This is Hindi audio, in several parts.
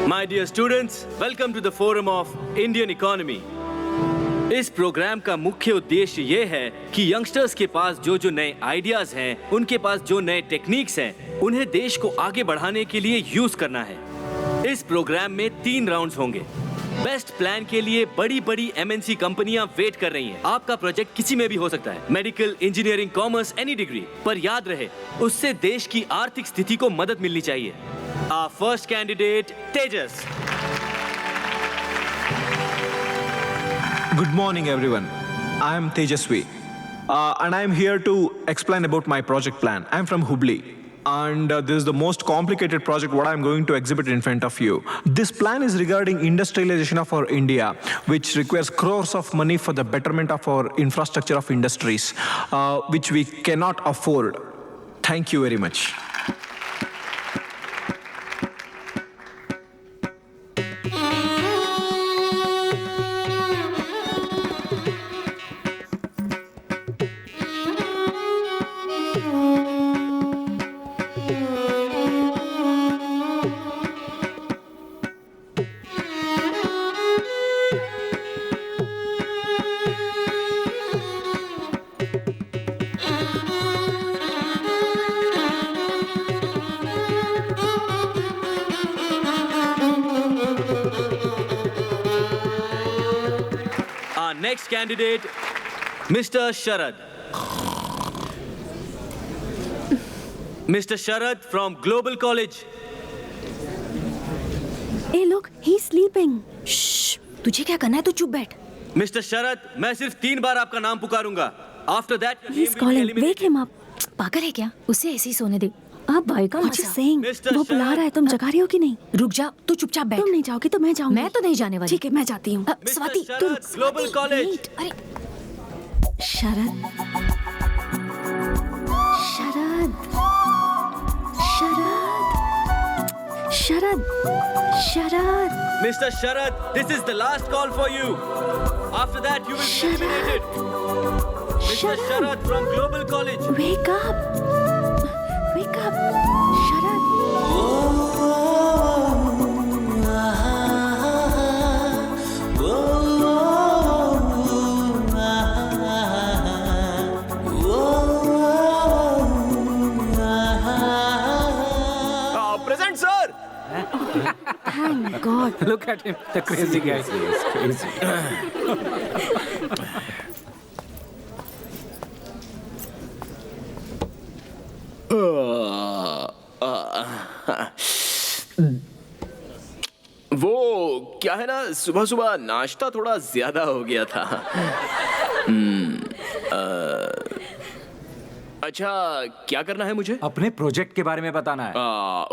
My dear students, welcome to the Forum of Indian Economy. इस प्रोग्राम का मुख्य उद्देश्य ये है कि यंगस्टर्स के पास जो नए आइडियाज हैं, उनके पास जो नए टेक्निक्स हैं, उन्हें देश को आगे बढ़ाने के लिए यूज करना है। इस प्रोग्राम में 3 राउंड्स होंगे। बेस्ट प्लान के लिए बड़ी MNC कंपनियां वेट कर रही हैं। आपका प्रोजेक्ट किसी में भी हो सकता है, medical, engineering, commerce, any degree. पर याद रहे, उससे देश की आर्थिक स्थिति को मदद मिलनी चाहिए। Our first candidate, Tejas. Good morning, everyone. I am Tejasvi, and I am here to explain about my project plan. I am from Hubli, and this is the most complicated project what I am going to exhibit in front of you. This plan is regarding industrialization of our India, which requires crores of money for the betterment of our infrastructure of industries, which we cannot afford. Thank you very much. Next candidate, Mr. Sharad. Mr. Sharad from Global College. Hey, look, he's sleeping. Shh, तुझे क्या करना है? तू चुप बैठ. Mr. Sharad, मैं सिर्फ 3 बार आपका नाम पुकारूंगा. After that, he's calling. Wake him up. पागल है क्या? उसे ऐसे ही सोने दे. आप भाई का मजा. saying, वो बुला रहा है, तुम जगा रही हो कि नहीं? रुक जा, तू चुपचाप बैठ. तुम नहीं जाओगी तो मैं जाऊंगी. मैं तो नहीं जाने वाली. ठीक है, मैं जाती हूँ. स्वाति, तू Global College. अरे, शरद, शरद, शरद, शरद, शरद. Mr. Sharad, this is the last call for you. After that, you will be eliminated. Mr. Sharad from Global College. Wake up. Wake up, Sharad. Present, sir. Thank God. Look at him, the crazy guy. Crazy. वो क्या है ना, सुबह सुबह नाश्ता थोड़ा ज्यादा हो गया था। अच्छा, क्या करना है मुझे? अपने प्रोजेक्ट के बारे में बताना है।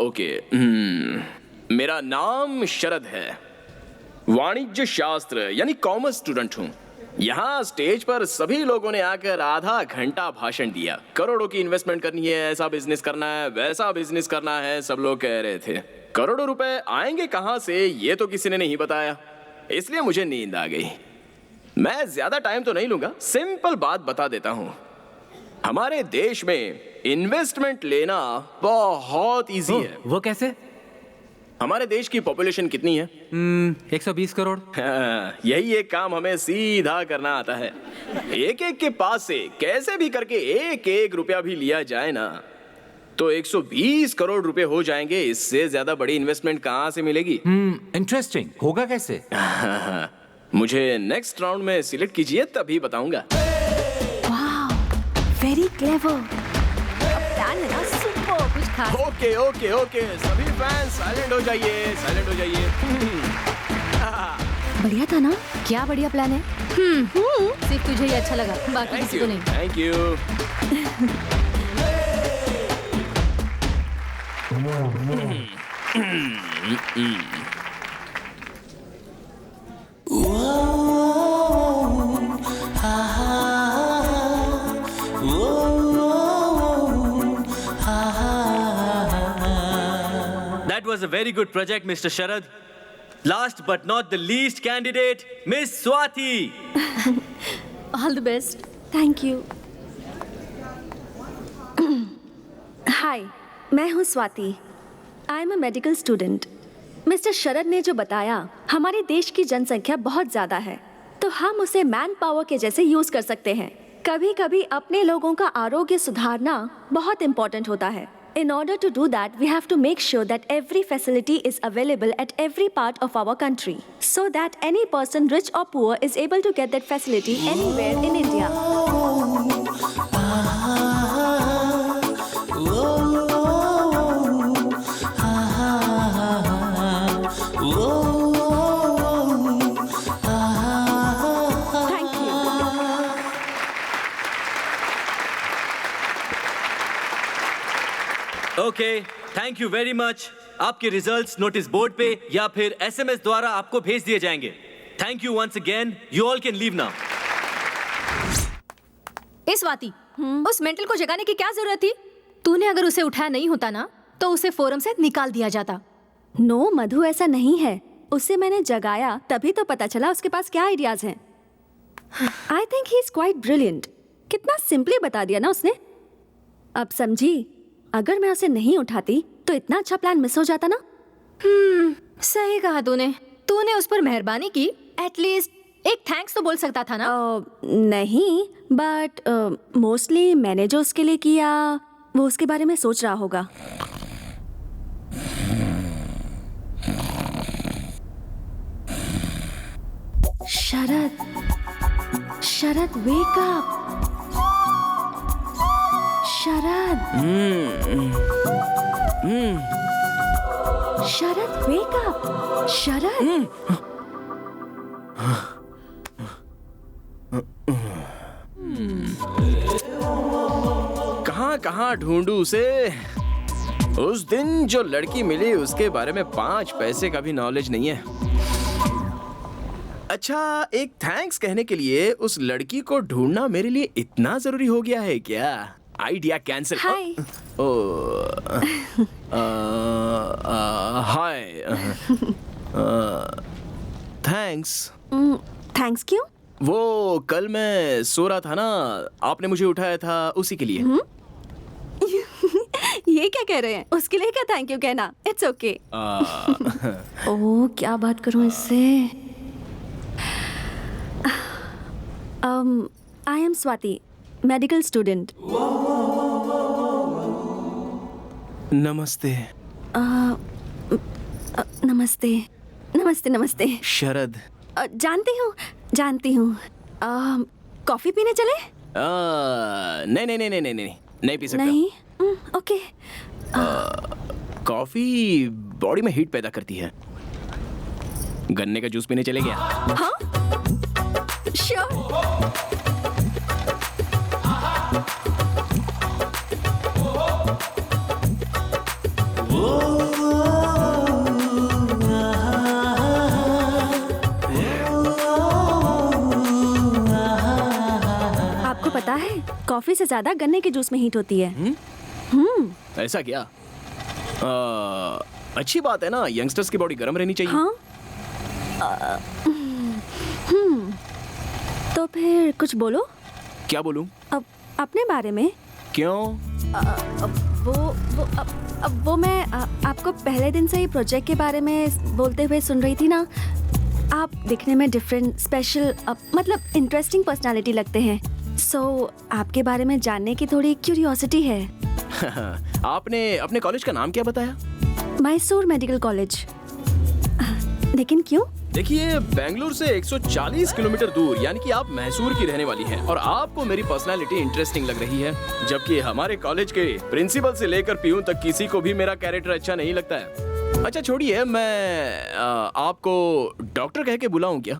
ओके। मेरा नाम शरद है, वाणिज्य शास्त्र यानी कॉमर्स स्टूडेंट हूँ। यहाँ स्टेज पर सभी लोगों ने आकर आधा घंटा भाषण दिया। करोड़ों की इन्वेस्टमेंट करनी है, ऐसा बिजनेस करना है, वैसा बिजनेस करना है, सब लोग कह रहे थे। करोड़ों रुपए आएंगे कहाँ से, ये तो किसी ने नहीं बताया, इसलिए मुझे नींद आ गई। मैं ज्यादा टाइम तो नहीं लूंगा, सिंपल बात बता देता हूँ। हमारे देश में इन्वेस्टमेंट लेना बहुत इजी है। वो कैसे? हमारे देश की पॉपुलेशन कितनी है? 120 करोड़। यही एक काम हमें सीधा करना आता है। एक एक के पास से कैसे भी करके एक एक रुपया भी लिया जाए ना, तो 120 करोड़ रुपए हो जाएंगे। इससे ज्यादा बड़ी इन्वेस्टमेंट कहाँ से मिलेगी? इंटरेस्टिंग। होगा कैसे? मुझे नेक्स्ट राउंड में सिलेक्ट कीजिए, तभी बताऊंगा। Very clever. प्लान है ना, सुपर कुछ खास. ओके ओके ओके, सभी फैंस साइलेंट हो जाइए, साइलेंट हो जाइए। बढ़िया था ना? क्या बढ़िया प्लान है? सिर्फ तुझे ही अच्छा लगा, बाकी किसी को नहीं. Thank you. That was a very good project, Mr. Sharad. Last but not the least candidate, Miss Swati. All the best. Thank you. Hi, मैं हूँ Swati. I am a medical student. Mister Sharad ने जो बताया, हमारे देश की जनसंख्या बहुत ज्यादा है, तो हम उसे मैन पावर के जैसे यूज कर सकते हैं। कभी कभी अपने लोगों का आरोग्य सुधारना बहुत इंपॉर्टेंट होता है। In order to do that, we have to make sure that every facility is available at every part of our country, so that any person, rich or poor, is able to get that facility anywhere in India. Thank you. Okay, thank you very much. आपके रिजल्ट्स नोटिस बोर्ड पे या फिर एसएमएस द्वारा आपको भेज दिए जाएंगे। Thank you once again. You all can leave now. ए स्वाति, उस मेंटल को जगाने की क्या जरूरत थी? तूने अगर उसे उठाया नहीं होता ना, तो उसे फोरम से निकाल दिया जाता। नो मधु, ऐसा नहीं है। उसे मैंने जगाया तभी तो पता चला उसके पास क्या आइडियाज हैं। I think he is quite brilliant. कितना सिंपली बता दिया ना उसने। अब समझी, अगर मैं उसे नहीं उठाती तो इतना अच्छा प्लान मिस हो जाता ना। सही कहा तूने। तूने उस पर मेहरबानी की, एटलीस्ट एक थैंक्स तो बोल सकता था ना। नहीं, बट मोस्टली मैंने जो उसके लिए किया वो उसके बारे में सोच रहा होगा। शरद, शरद वेक अप। शरद, शरद वेक अप। शरद, कहाँ कहाँ ढूंढूं उसे। उस दिन जो लड़की मिली उसके बारे में 5 पैसे का भी नॉलेज नहीं है। अच्छा, एक थैंक्स कहने के लिए उस लड़की को ढूंढना मेरे लिए इतना जरूरी हो गया है क्या? Idea cancel. Hi. Hi. Thanks. Thanks क्यों? वो कल मैं सो रहा था ना, आपने मुझे उठाया था उसी के लिए। ये क्या कह रहे हैं? उसके लिए क्या थैंक यू कहना? It's okay. ओह, क्या बात करूं इससे? I am Swati, medical student. नमस्ते। नमस्ते नमस्ते नमस्ते। शरद। जानती हूँ। कॉफी पीने चले? नहीं नहीं नहीं नहीं नहीं नहीं पी सकता। नहीं? ओके। कॉफी बॉडी में हीट पैदा करती है। गन्ने का जूस पीने चले गया। हाँ? श्योर। आपको पता है, कॉफी से ज्यादा गन्ने के जूस में हीट होती है। ऐसा क्या? अच्छी बात है ना, यंगस्टर्स की बॉडी गर्म रहनी चाहिए। हाँ? तो फिर कुछ बोलो। क्या बोलूं? अब अपने बारे में। क्यों? वो मैं आपको पहले दिन से ही प्रोजेक्ट के बारे में बोलते हुए सुन रही थी ना। आप दिखने में डिफरेंट, स्पेशल, मतलब इंटरेस्टिंग पर्सनालिटी लगते हैं। सो आपके बारे में जानने की थोड़ी क्यूरियोसिटी है। आपने अपने कॉलेज का नाम क्या बताया? Mysore medical college. लेकिन क्यों? देखिए, बेंगलुरु से 140 किलोमीटर दूर, यानी कि आप मैसूर की रहने वाली हैं और आपको मेरी पर्सनालिटी इंटरेस्टिंग लग रही है, जबकि हमारे कॉलेज के प्रिंसिपल से लेकर पीयून तक किसी को भी मेरा कैरेक्टर अच्छा नहीं लगता है। अच्छा छोड़िए, मैं आपको डॉक्टर कह के बुलाऊं क्या?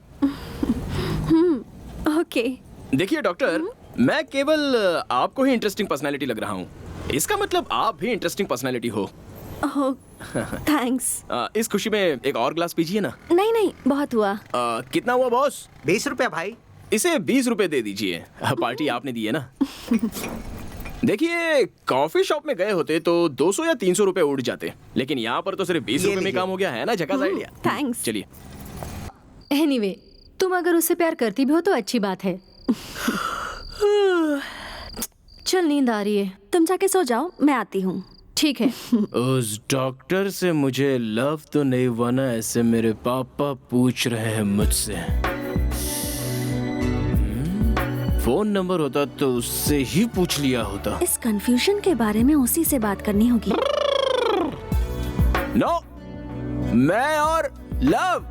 ओके। देखिए डॉक्टर, मैं केवल आपको ही इंटरेस्टिंग पर्सनालिटी लग रहा हूँ। इसका मतलब आप भी इंटरेस्टिंग पर्सनालिटी हो। ओह, थैंक्स। इस खुशी में एक और ग्लास पीजिए ना। नहीं, बहुत हुआ। कितना हुआ बॉस? 20 रुपया भाई। इसे 20 रुपए दे दीजिए। पार्टी आपने दी है ना। देखिए, कॉफी शॉप में गए होते तो 200 या 300 रुपए उड़ जाते, लेकिन यहाँ पर तो सिर्फ 20 रुपए में काम हो गया है ना। झकास आइडिया। थैंक्स। चलिए। एनीवे, तुम अगर उससे प्यार करती भी हो तो अच्छी बात है। चल, नींद आ रही है। तुम जाके सो जाओ, मैं आती हूँ। ठीक है। उस डॉक्टर से मुझे लव तो नहीं हुआ ना, ऐसे मेरे पापा पूछ रहे हैं मुझसे। फोन नंबर होता तो उससे ही पूछ लिया होता। इस कंफ्यूजन के बारे में उसी से बात करनी होगी। नो, मैं और love,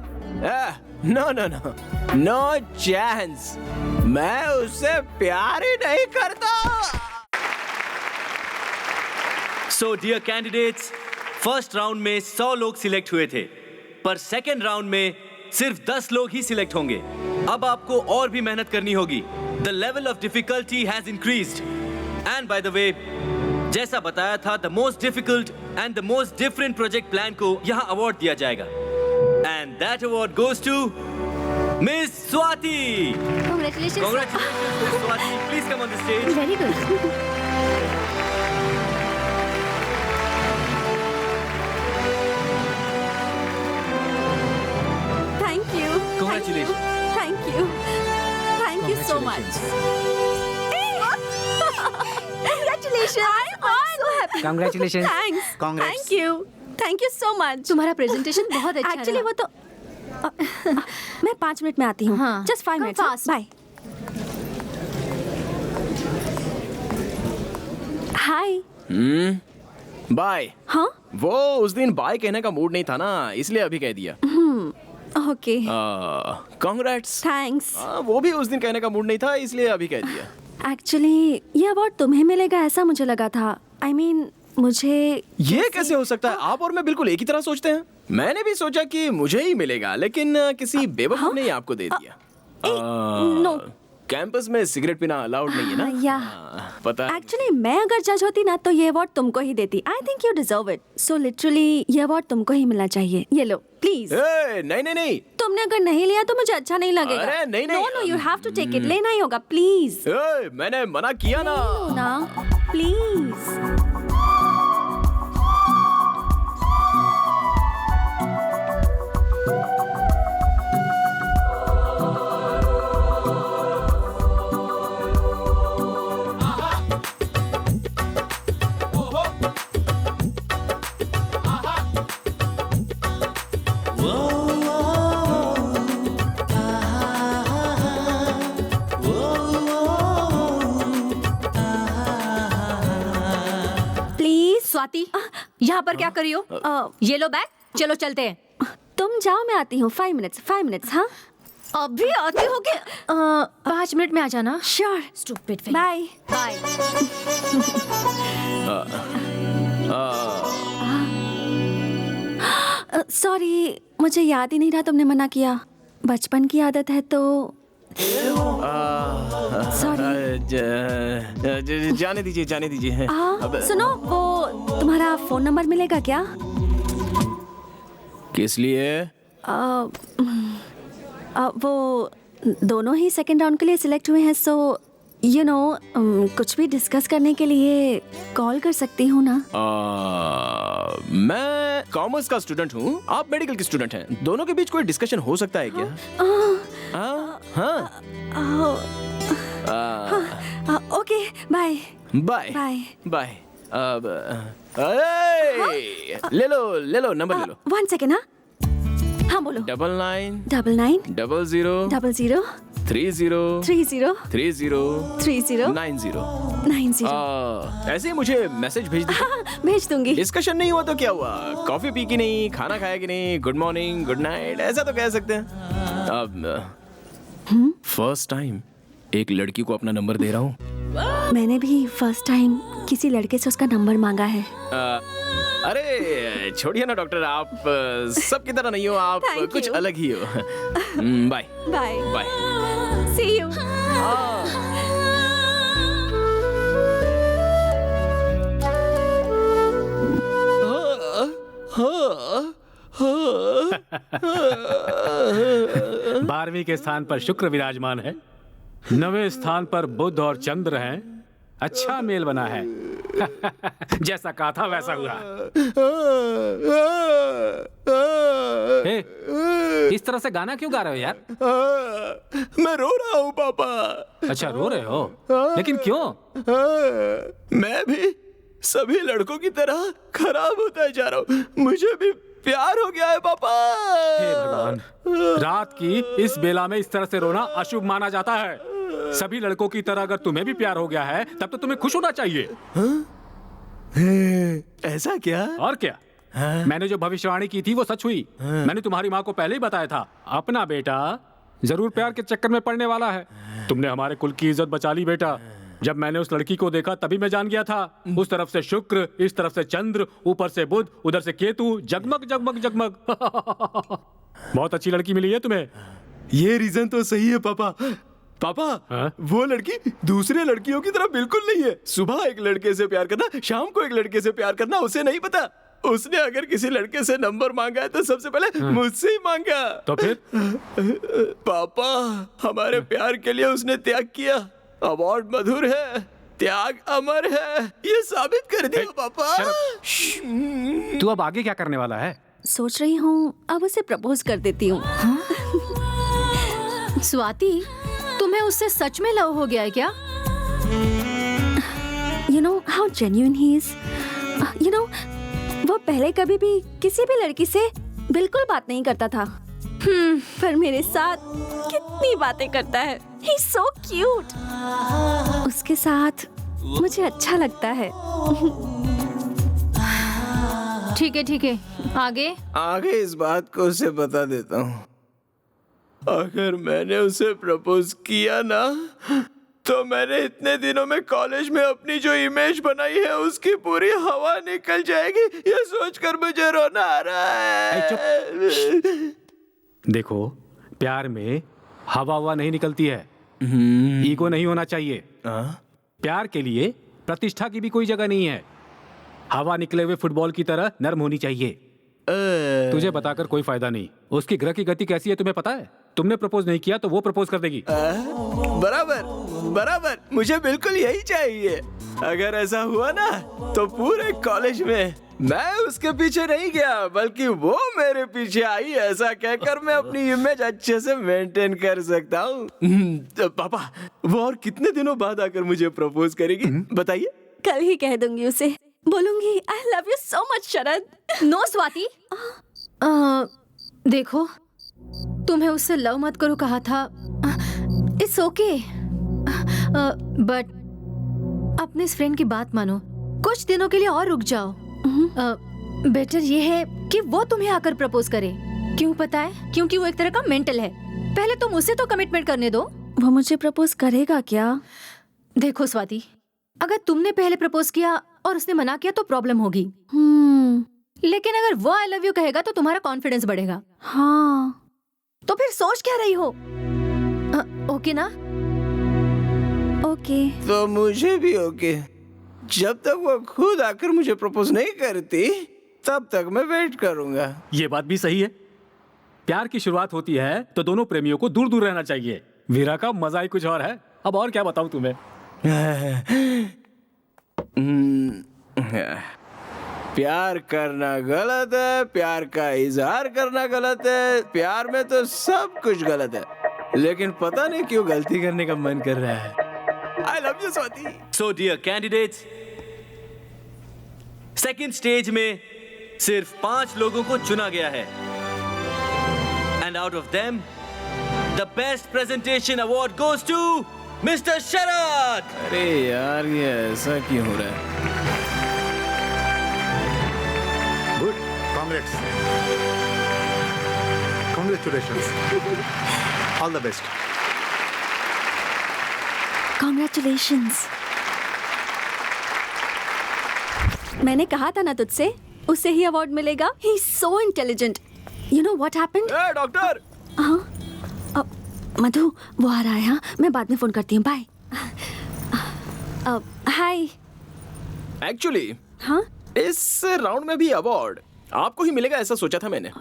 no no no, no chance. मैं उससे प्यार ही नहीं करता। So dear candidates, first round में 100 लोग सिलेक्ट हुए थे, पर सेकेंड राउंड में सिर्फ 10 लोग ही सिलेक्ट होंगे। अब आपको और भी मेहनत करनी होगी। The level of difficulty has increased. And by the way, जैसा बताया था, the most difficult and the most different project plan को यहाँ अवार्ड दिया जाएगा। And that award goes to Miss Swati. Congratulations. Congratulations, Miss Swati. Please come on the stage. Very good. Thank you. Congratulations. Thank you. Thank you so much. Congratulations. I'm so happy. Congratulations. Thanks. Congrats. Thank you. Thank you so much. तुम्हारा प्रेजेंटेशन बहुत अच्छा एक्चुअली रहा। वो तो मैं 5 मिनट में आती हूँ। हाँ। Just 5 Come minute. fast. Bye. Hi. Bye. हाँ। वो उस दिन बाय कहने का मूड नहीं था ना, इसलिए अभी कह दिया। ओके। कांग्रेट्स। थैंक्स। वो भी उस दिन कहने का मूड नहीं था, इसलिए अभी कह दिया। एक्चुअली ये अवार्ड तुम्हें मिलेगा ऐसा मुझे लगा था। आई मीन मुझे ये कैसे हो सकता है? आप और मैं बिल्कुल एक ही तरह सोचते हैं। मैंने भी सोचा कि मुझे ही मिलेगा, लेकिन किसी बेवकूफ ने ही आपको दे दिया। नो। कैंपस में सिगरेट पीना अलाउड नहीं है ना? या पता है। एक्चुअली मैं अगर जज होती ना तो ये अवार्ड तुमको ही देती। I think you deserve it. So literally ये अवार्ड तुमको ही मिलना चाहिए। ये लो प्लीज। नहीं नहीं नहीं। तुमने अगर नहीं लिया तो मुझे अच्छा नहीं लगेगा। अरे नहीं नहीं। No no, you have to take it. लेना ही होगा प्लीज। मैंने मना किया ना। ना प्लीज। स्वाति, यहाँ पर क्या करी हो? ये लो बैग, चलो चलते हैं। तुम जाओ, मैं आती हूँ। 5 मिनट्स। हाँ अभी आती हो कि 5 मिनट में आ जाना। Sure. Stupid. Bye bye. Sorry, मुझे याद ही नहीं रहा तुमने मना किया। बचपन की आदत है तो सॉरी। जाने दीजिए। सुनो, वो तुम्हारा फोन नंबर मिलेगा क्या? किस लिए? वो दोनों ही सेकंड राउंड के लिए सिलेक्ट हुए हैं, सो यू नो कुछ भी डिस्कस करने के लिए कॉल कर सकती हूँ ना? मैं कॉमर्स का स्टूडेंट हूँ, आप मेडिकल के स्टूडेंट हैं। दोनों के बीच कोई डिस्कशन हो सकता है क्या? Okay, bye bye bye bye. ले लो नंबर ले लो। 1 सेकेंड। हाँ बोलो। 99 99 00 00 30 30 30 30 90। 90। ऐसे ही मुझे मैसेज भेज दीजिए। भेज दूंगी। डिस्कशन नहीं हुआ तो क्या हुआ? कॉफी पी की नहीं, खाना खाया कि नहीं, गुड मॉर्निंग गुड नाइट ऐसा तो कह सकते हैं। अब फर्स्ट टाइम एक लड़की को अपना नंबर दे रहा हूँ। मैंने भी फर्स्ट टाइम किसी लड़के से उसका नंबर मांगा है। अरे छोड़िए ना डॉक्टर, आप सबकी तरह नहीं हो, आप Thank कुछ you. अलग ही हो। Bye bye bye. See you. बारहवीं के स्थान पर शुक्र विराजमान है, 9वें स्थान पर बुध और चंद्र हैं। अच्छा मेल बना है। जैसा कहा था वैसा हुआ। ए, इस तरह से गाना क्यों गा रहे हो यार? मैं रो रहा हूँ पापा। अच्छा रो रहे हो, लेकिन क्यों? मैं भी सभी लड़कों की तरह खराब होता जा रहा हूँ। मुझे भी प्यार हो गया है पापा। हे भगवान, रात की इस बेला में इस तरह से रोना अशुभ माना जाता है। सभी लड़कों की तरह अगर तुम्हें भी प्यार हो गया है तब तो तुम्हें खुश होना चाहिए। ऐसा क्या? और क्या? मैंने जो भविष्यवाणी की थी वो सच हुई। मैंने तुम्हारी माँ को पहले ही बताया था, अपना बेटा जरूर प्यार के चक्कर में पड़ने वाला है। तुमने हमारे कुल की इज्जत बचा ली बेटा। जब मैंने उस लड़की को देखा तभी मैं जान गया था। उस तरफ से शुक्र, इस तरफ से चंद्र, ऊपर से बुध, उधर से केतु, जगमग जगमग जगमग। बहुत अच्छी लड़की मिली है तुम्हें। ये रीजन तो सही है पापा। पापा, वो लड़की दूसरे लड़कियों की तरह बिल्कुल नहीं है। सुबह एक लड़के से प्यार करना, शाम को एक लड़के से प्यार करना उसे नहीं पता। उसने अगर किसी लड़के से नंबर मांगा है तो सबसे पहले मुझसे ही मांगा। तो फिर? पापा, हमारे प्यार के लिए उसने त्याग किया। अवार्ड मधुर है, त्याग अमर है, ये साबित कर दिया पापा। तू अब आगे क्या करने वाला है? सोच रही हूँ अब उसे प्रपोज कर देती हूँ। स्वाति, तुम्हें उससे सच में लव हो गया है क्या? You know how genuine he is. You know, वो पहले कभी भी किसी भी लड़की से बिल्कुल बात नहीं करता था। पर मेरे साथ कितनी बातें करता है। He's so cute. उसके साथ मुझे अच्छा लगता है। ठीक है, आगे? आगे इस बात को उसे बता देता हूँ। अगर मैंने उसे प्रपोज किया ना, तो मैंने इतने दिनों में कॉलेज में अपनी जो इमेज बनाई है उसकी पूरी हवा निकल जाएगी। ये सोचकर मुझे रोना आ रहा है। देखो, प्यार में हवा नहीं निकलती है। ईगो नहीं होना चाहिए। प्यार के लिए प्रतिष्ठा की भी कोई जगह नहीं है। हवा निकले हुए फुटबॉल की तरह नर्म होनी चाहिए। तुझे बताकर कोई फायदा नहीं। उसकी ग्रह की गति कैसी है तुम्हें पता है? तुमने प्रपोज नहीं किया तो वो प्रपोज कर देगी। बराबर, मुझे बिल्कुल यही चाहिए। अगर ऐसा हुआ ना तो पूरे कॉलेज में मैं उसके पीछे नहीं गया बल्कि वो मेरे पीछे आई। ऐसा कहकर मैं अपनी इमेज अच्छे से मेंटेन कर सकता हूँ। पापा, वो और कितने दिनों बाद आकर मुझे प्रपोज करेगी बताइए? कल ही कह दूंगी उसे। बोलूंगी I love you so much Sharad. No Swati, देखो, तुम्हें उससे लव मत करो कहा था। इट्स ओके, बट अपने इस फ्रेंड की बात मानो। कुछ दिनों के लिए और रुक जाओ। बेटर ये है कि वो तुम्हें आकर प्रपोज करे। क्यों पता है? क्योंकि वो एक तरह का मेंटल है। पहले तुम उसे तो कमिटमेंट करने दो। वो मुझे प्रपोज करेगा क्या? देखो स्वाति, अगर तुमने पहले प्रपोज किया और उसने मना किया तो प्रॉब्लम होगी। लेकिन अगर वो आई लव यू कहेगा तो तुम्हारा कॉन्फिडेंस बढ़ेगा। हाँ, तो फिर सोच क्या रही हो? ओके ना? ओके। तो मुझे भी ओके। जब तक वो खुद आकर मुझे प्रपोज नहीं करती तब तक मैं वेट करूंगा। ये बात भी सही है। प्यार की शुरुआत होती है तो दोनों प्रेमियों को दूर दूर रहना चाहिए। वीरा का मजा ही कुछ और है। अब और क्या बताऊं तुम्हें? प्यार करना गलत है, प्यार का इजहार करना गलत है, प्यार में तो सब कुछ गलत है, लेकिन पता नहीं क्यों गलती करने का मन कर रहा है। I love you, Swati. So dear candidates, second stage में सिर्फ 5 लोगों को चुना गया है। And out of them, the best presentation award goes to Mr. Sharad। अरे यार, ये ऐसा क्यों हो रहा है? Good. Congrats. Congratulations. All the best. Congratulations. मैंने कहा था ना तुझसे, उसे ही अवार्ड मिलेगा। He's so intelligent. You know what happened? Doctor. हाँ, मधु, वो आ रहा है। हाँ, मैं बाद में फोन करती हूँ। बाय। हाय। एक्चुअली हाँ, इस राउंड में भी अवार्ड आपको ही मिलेगा ऐसा सोचा था मैंने।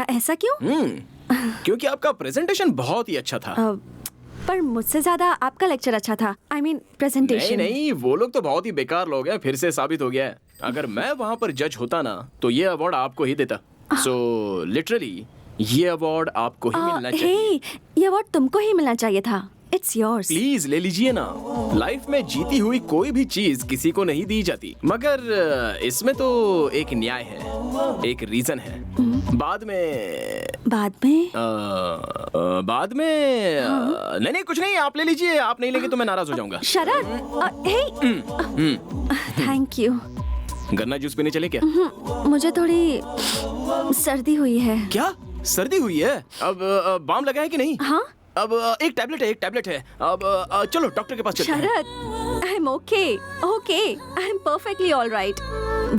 ऐसा क्यों? क्योंकि आपका प्रेजेंटेशन बहुत ही अच्छा था। पर मुझसे ज्यादा आपका लेक्चर अच्छा था। I mean, presentation. नहीं, वो लोग तो बहुत ही बेकार लोग हैं। फिर से साबित हो गया है। अगर मैं वहाँ पर जज होता ना तो ये अवार्ड आपको ही देता। सो लिटरली ये अवार्ड आपको ही मिलना चाहिए। ये अवार्ड तुमको ही मिलना चाहिए था। It's yours. प्लीज ले लीजिए ना। लाइफ में जीती हुई कोई भी चीज किसी को नहीं दी जाती, मगर इसमें तो एक न्याय है, एक रीजन है। बाद में नहीं कुछ नहीं, आप ले लीजिए। आप नहीं लेंगे तो मैं नाराज हो जाऊंगा। शरद, हे, थैंक यू। गन्ना जूस पीने चले क्या? मुझे थोड़ी सर्दी हुई है। क्या सर्दी हुई है? अब बाम लगा है कि नहीं? हाँ, अब एक टैबलेट है। अब चलो डॉक्टर के पास चलते हैं। Sharad, I am okay, I am perfectly all right.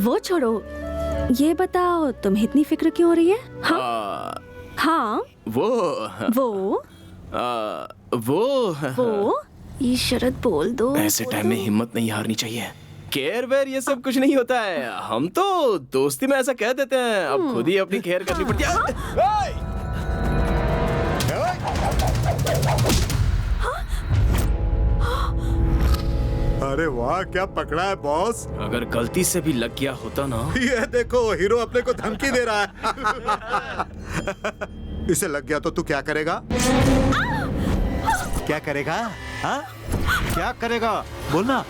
वो छोड़ो, ये बताओ तुम्हें इतनी फिक्र क्यों हो रही है? हाँ, वो ये शरद बोल दो। ऐसे टाइम में हिम्मत नहीं हारनी चाहिए। केयर वेयर ये सब कुछ नहीं होता है, हम तो दोस्ती में ऐसा कह देते हैं। अब खुद ही अपनी केयर करनी पड़ती है। अरे वाह, क्या पकड़ा है बॉस। अगर गलती से भी लग गया होता ना। ये देखो, हीरो अपने को धमकी दे रहा है। इसे लग गया तो तू क्या करेगा? क्या करेगा? हाँ? क्या करेगा? बोलना।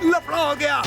लफड़ा हो गया।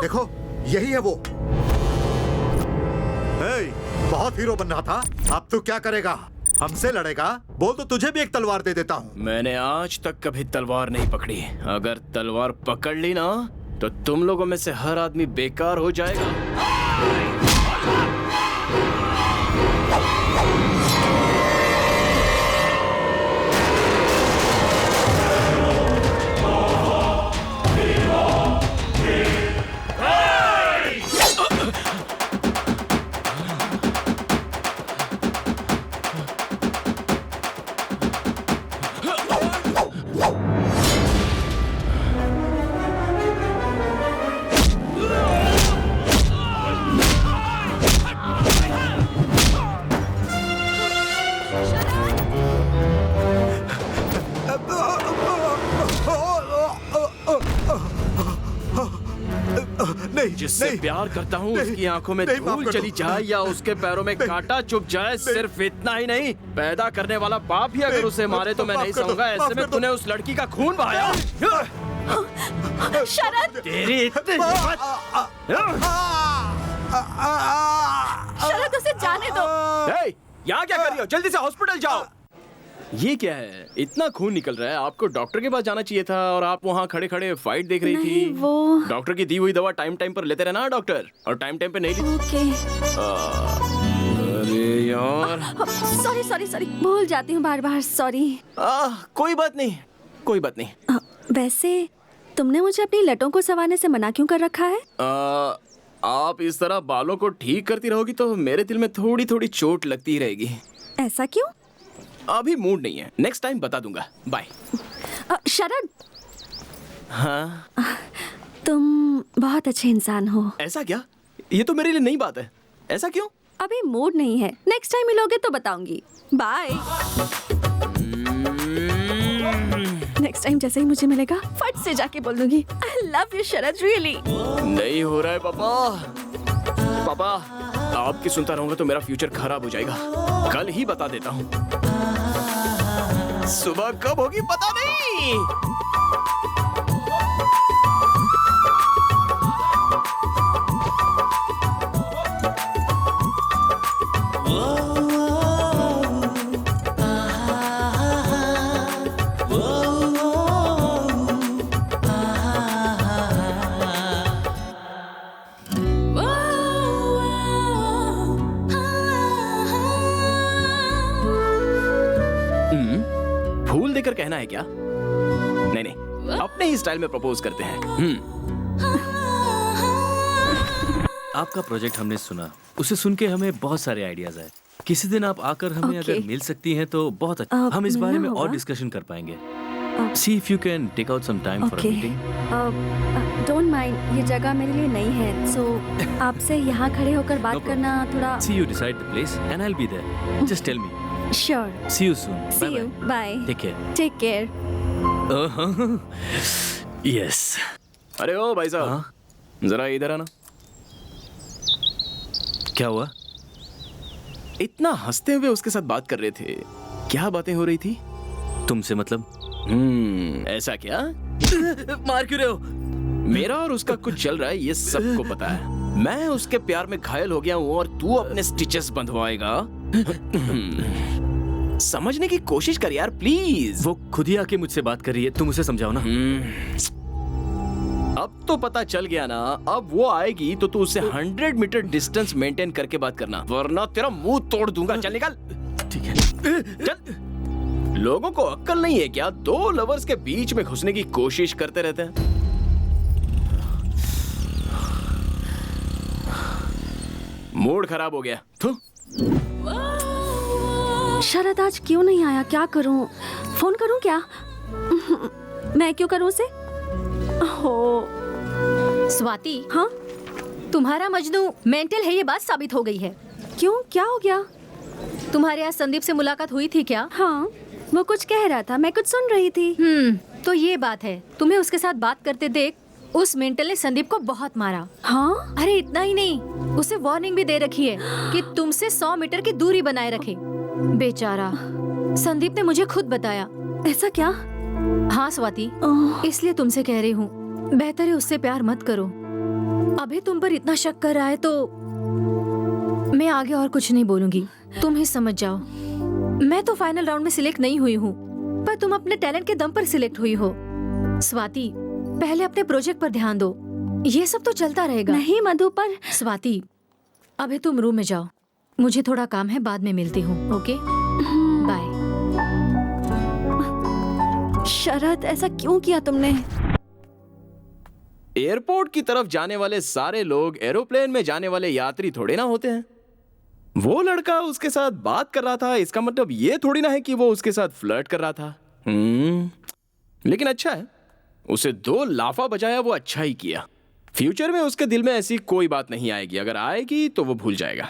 देखो, यही है वो। बहुत हीरो बनना था, अब तू क्या करेगा? हमसे लड़ेगा? बोल तो तुझे भी एक तलवार दे देता हूँ। मैंने आज तक कभी तलवार नहीं पकड़ी। अगर तलवार पकड़ ली ना तो तुम लोगों में से हर आदमी बेकार हो जाएगा। जिससे प्यार करता हूँ उसकी आंखों में धूल चली जाए या उसके पैरों में कांटा चुभ जाए, सिर्फ इतना ही नहीं, पैदा करने वाला बाप भी अगर उसे मारे तो मैं नहीं सहूंगा। ऐसे में तूने उस लड़की का खून बहाया। शरद, तेरी इतनी शरद, उसे जाने दो। यहाँ क्या कर रही हो? जल्दी से हॉस्पिटल जाओ। ये क्या है? इतना खून निकल रहा है, आपको डॉक्टर के पास जाना चाहिए था और आप वहाँ खड़े खड़े फाइट देख रही थी। वो डॉक्टर की दी हुई दवा टाइम टाइम पर लेते रहना डॉक्टर, और टाइम टाइम पे नहीं ली। ओके। अरे यार, सॉरी, भूल जाती हूँ बार बार, सॉरी। कोई बात नहीं। वैसे तुमने मुझे अपनी लटों को संवारने से मना क्यों कर रखा है? आप इस तरह बालों को ठीक करती रहोगी तो मेरे दिल में थोड़ी थोड़ी चोट लगती ही रहेगी। ऐसा क्यों? अभी मूड नहीं है, नेक्स्ट टाइम बता दूंगा। बाय। शरद, हाँ, तुम बहुत अच्छे इंसान हो। ऐसा क्या? ये तो मेरे लिए नई बात है। ऐसा क्यों? अभी मूड नहीं है, नेक्स्ट टाइम मिलोगे तो बताऊंगी। बाय। नेक्स्ट टाइम जैसे ही मुझे मिलेगा फट से जाके बोल दूंगी I love you Sharad, really. नहीं हो रहा है पापा। पापा, आपकी सुनता रहूंगा तो मेरा फ्यूचर खराब हो जाएगा। कल ही बता देता हूँ। सुबह कब होगी पता नहीं। फूल देकर कहना है क्या? नहीं नहीं, अपने ही स्टाइल में प्रपोज करते हैं। आपका प्रोजेक्ट हमने सुना, उसे सुन के हमें बहुत सारे आइडियाज आए। किसी दिन आप आकर हमें अगर मिल सकती हैं तो बहुत अच्छा। हम इस बारे में और डिस्कशन कर पाएंगे। See if you can take out some time for a meeting. Don't mind, ये जगह मेरे लिए नई है, so आपसे यहाँ खड़े होकर बात करना थोड़ा। See you decide the place and I'll be there. Just tell me. Sure. See you soon. See you. Bye. Take care. Take care. Yes. अरे ओ भाई साहब, जरा इधर आना। क्या हुआ? इतना हंसते हुए उसके साथ बात कर रहे थे, क्या बातें हो रही थी? तुमसे मतलब? ऐसा क्या? मार क्यों रहे हो? मेरा और उसका कुछ चल रहा है, ये सबको पता है। मैं उसके प्यार में घायल हो गया हूँ और तू अपने स्टिचेस बंधवाएगा। समझने की कोशिश कर यार, प्लीज। वो खुद ही आके मुझसे बात कर रही है, तुम उसे समझाओ ना। अब तो पता चल गया ना। अब वो आएगी तो तू उससे 100 मीटर डिस्टेंस मेंटेन करके बात करना, वरना तेरा मुंह तोड़ दूंगा। चल निकल। ठीक है। चल। लोगों को अक्ल नहीं है क्या? दो लवर्स के बीच में घुसने की कोशिश करते रहते हैं। मूड खराब हो गया। शरद आज क्यों नहीं आया? क्या करूं? फोन करूं क्या? मैं क्यों करूं उसे? हो स्वाति, हाँ, तुम्हारा मजनू मेंटल है, ये बात साबित हो गई है। क्यों? क्या हो गया? तुम्हारे यहाँ संदीप से मुलाकात हुई थी क्या? हाँ, वो कुछ कह रहा था, मैं कुछ सुन रही थी। तो ये बात है, तुम्हें उसके साथ बात करते देख उस मेंटल ने संदीप को बहुत मारा। हाँ? अरे इतना ही नहीं, उसे वार्निंग भी दे रखी है कि तुमसे 100 मीटर की दूरी बनाए रखे। बेचारा संदीप ने मुझे खुद बताया। ऐसा क्या? हाँ स्वाति, इसलिए तुमसे कह रही हूँ, बेहतर है उससे प्यार मत करो। अभी तुम पर इतना शक कर रहा है तो मैं आगे और कुछ नहीं बोलूंगी, तुम ही समझ जाओ। मैं तो फाइनल राउंड में सिलेक्ट नहीं हुई हूँ, पर तुम अपने टैलेंट के दम पर सिलेक्ट हुई हो। स्वाति, पहले अपने प्रोजेक्ट पर ध्यान दो, ये सब तो चलता रहेगा। नहीं मधु, पर स्वाति अभी तुम रूम में जाओ, मुझे थोड़ा काम है, बाद में मिलती हूँ। Okay bye. शरद, ऐसा क्यों किया तुमने? एयरपोर्ट की तरफ जाने वाले सारे लोग एरोप्लेन में जाने वाले यात्री थोड़े ना होते हैं। वो लड़का उसके साथ बात कर रहा था, इसका मतलब ये थोड़ी ना है कि वो उसके साथ फ्लर्ट कर रहा था। लेकिन अच्छा है, उसे 2 लाफा बजाया, वो अच्छा ही किया। फ्यूचर में उसके दिल में ऐसी कोई बात नहीं आएगी, अगर आएगी तो वो भूल जाएगा।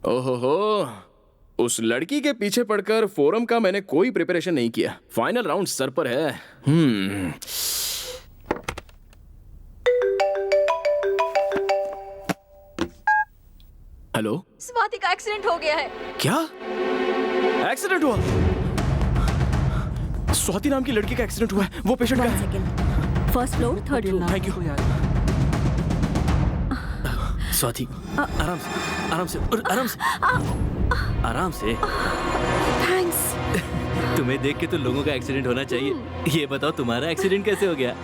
ओहो, उस लड़की के पीछे पड़कर फोरम का मैंने कोई प्रिपरेशन नहीं किया। फाइनल राउंड सर पर है। हेलो, स्वाति का एक्सीडेंट हो गया है। क्या एक्सीडेंट हुआ? स्वाति नाम की लड़की का एक्सीडेंट हुआ है। वो पेशेंट कहाँ है? First floor, third floor. Thank you. Swati, आराम से, आराम से, आराम से, आराम से। थैंक्स। तुम्हें देख के तो लोगों का एक्सीडेंट होना चाहिए। ये बताओ तुम्हारा एक्सीडेंट कैसे हो गया?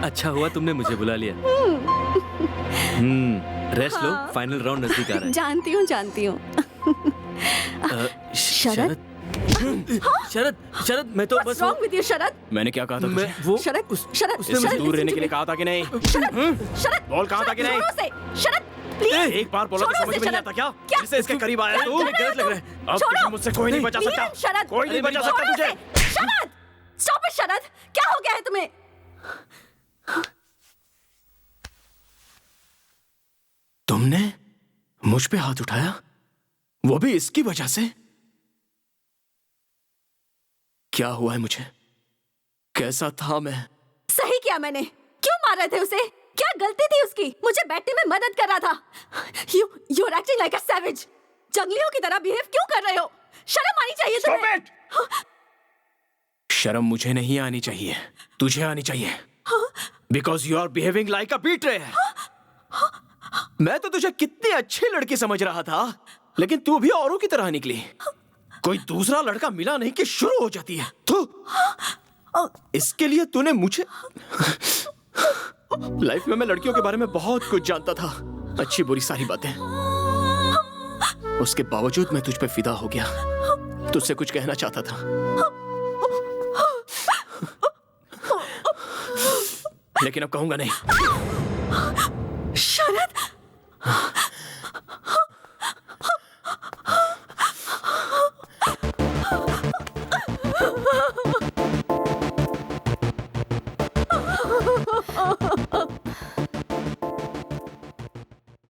अच्छा हुआ तुमने मुझे बुला लिया। रेस्ट लो, फाइनल राउंड नजदीक आ रहा है। जानती हूँ। शरद, शरद, शरद, मैं तो बस What's wrong with you, शरद? मैंने क्या कहा था तुझे? वो शरद, शरद, उसने मुझे दूर रहने के लिए कहा था कि नहीं? शरद, बोल, कहा था कि नहीं? छोड़ो उसे, शरद, प्लीज। एक बार बोला तो छोड़ो समझ उसे, में नहीं शरद। आता क्या? क्या? जिससे इसके करीब आया क्या तू? कर रहे हो गलत लग रहा है। अब छोड़ो। तुझे मुझसे कोई नहीं बचा सकता। प्लीज, शरद, कोई नहीं बचा सकता छोड़ो तुझे। उसे। शरद, स्टॉप इट शरद, क्या हो गया है तुम्हें? तुम तुमने मुझ पे हाथ उठाया, वो भी इसकी वजह से? क्या हुआ है मुझे? कैसा था मैं? सही किया मैंने। क्यों मार रहे थे उसे? क्या गलती थी उसकी? मुझे बैठने में मदद कर रहा था। You are acting like a savage. जंगलियों की तरह बिहेव क्यों कर रहे हो? शर्म आनी चाहिए तुम्हें। शर्म मुझे नहीं आनी चाहिए, तुझे आनी चाहिए। Because you are behaving like a betrayer. मैं तो तुझे कितनी अच्छी लड़की समझ रहा था, लेकिन तू भी औरों की तरह निकली। कोई दूसरा लड़का मिला नहीं कि शुरू हो जाती है। तो इसके लिए तूने मुझे लाइफ में मैं लड़कियों के बारे में बहुत कुछ जानता था, अच्छी बुरी सारी बातें। उसके बावजूद मैं तुझ पे फिदा हो गया, तुझसे कुछ कहना चाहता था। लेकिन अब कहूंगा नहीं। शरद,